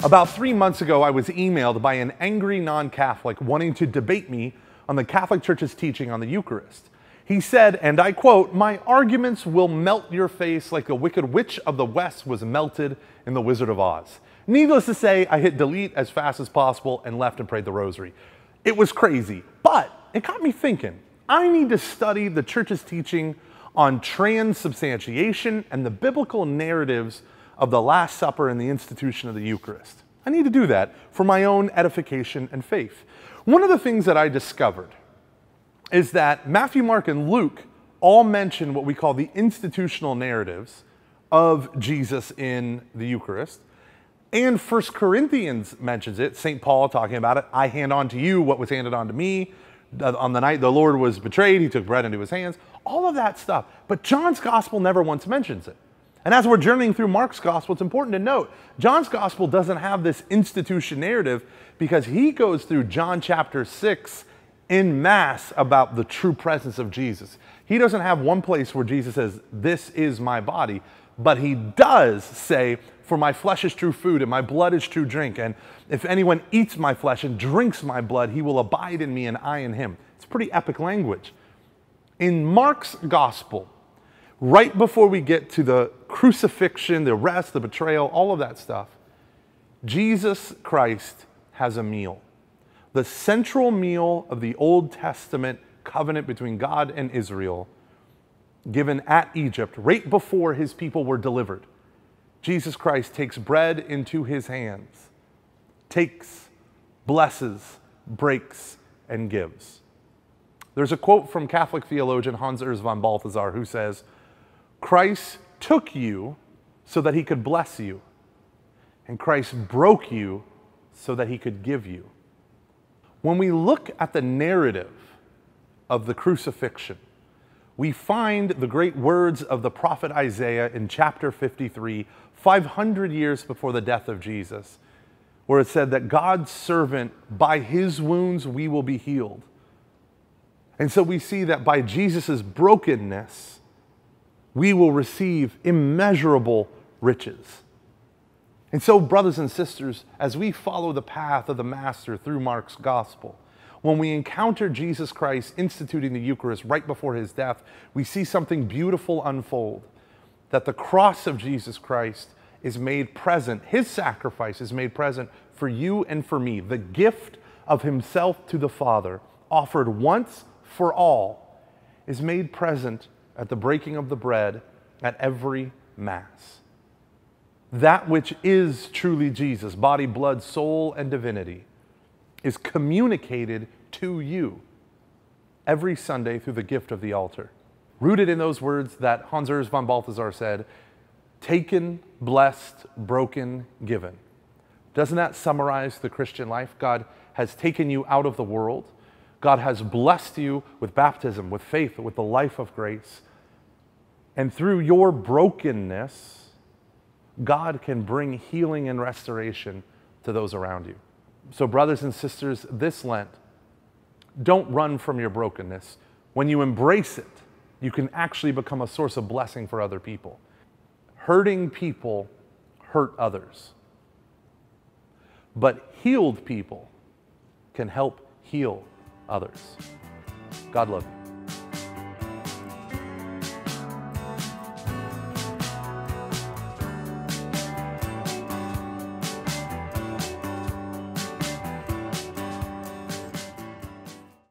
About 3 months ago, I was emailed by an angry non-Catholic wanting to debate me on the Catholic Church's teaching on the Eucharist. He said, and I quote, "My arguments will melt your face like the Wicked Witch of the West was melted in The Wizard of Oz." Needless to say, I hit delete as fast as possible and left and prayed the rosary. It was crazy, but it got me thinking. I need to study the Church's teaching on transubstantiation and the biblical narratives of the Last Supper and the institution of the Eucharist. I need to do that for my own edification and faith. One of the things that I discovered is that Matthew, Mark, and Luke all mention what we call the institutional narratives of Jesus in the Eucharist. And 1 Corinthians mentions it, St. Paul talking about it. I hand on to you what was handed on to me. On the night the Lord was betrayed, he took bread into his hands. All of that stuff. But John's gospel never once mentions it. And as we're journeying through Mark's gospel, it's important to note, John's gospel doesn't have this institution narrative because he goes through John chapter 6 in mass about the true presence of Jesus. He doesn't have one place where Jesus says, "This is my body," but he does say, "For my flesh is true food and my blood is true drink. And if anyone eats my flesh and drinks my blood, he will abide in me and I in him." It's pretty epic language. In Mark's gospel, right before we get to the crucifixion, the arrest, the betrayal, all of that stuff, Jesus Christ has a meal. The central meal of the Old Testament covenant between God and Israel, given at Egypt, right before his people were delivered. Jesus Christ takes bread into his hands, takes, blesses, breaks, and gives. There's a quote from Catholic theologian Hans Urs von Balthasar who says, "Christ took you so that he could bless you, and Christ broke you so that he could give you." When we look at the narrative of the crucifixion, we find the great words of the prophet Isaiah in chapter 53, 500 years before the death of Jesus, where it said that God's servant, by his wounds we will be healed. And so we see that by Jesus' brokenness, we will receive immeasurable riches. And so, brothers and sisters, as we follow the path of the Master through Mark's gospel, when we encounter Jesus Christ instituting the Eucharist right before his death, we see something beautiful unfold. That the cross of Jesus Christ is made present, his sacrifice is made present for you and for me. The gift of himself to the Father, offered once for all, is made present at the breaking of the bread at every Mass. That which is truly Jesus, body, blood, soul, and divinity, is communicated to you every Sunday through the gift of the altar. Rooted in those words that Hans Urs von Balthasar said, "Taken, blessed, broken, given." Doesn't that summarize the Christian life? God has taken you out of the world. God has blessed you with baptism, with faith, with the life of grace. And through your brokenness, God can bring healing and restoration to those around you. So brothers and sisters, this Lent, don't run from your brokenness. When you embrace it, you can actually become a source of blessing for other people. Hurting people hurt others. But healed people can help heal others. God love you.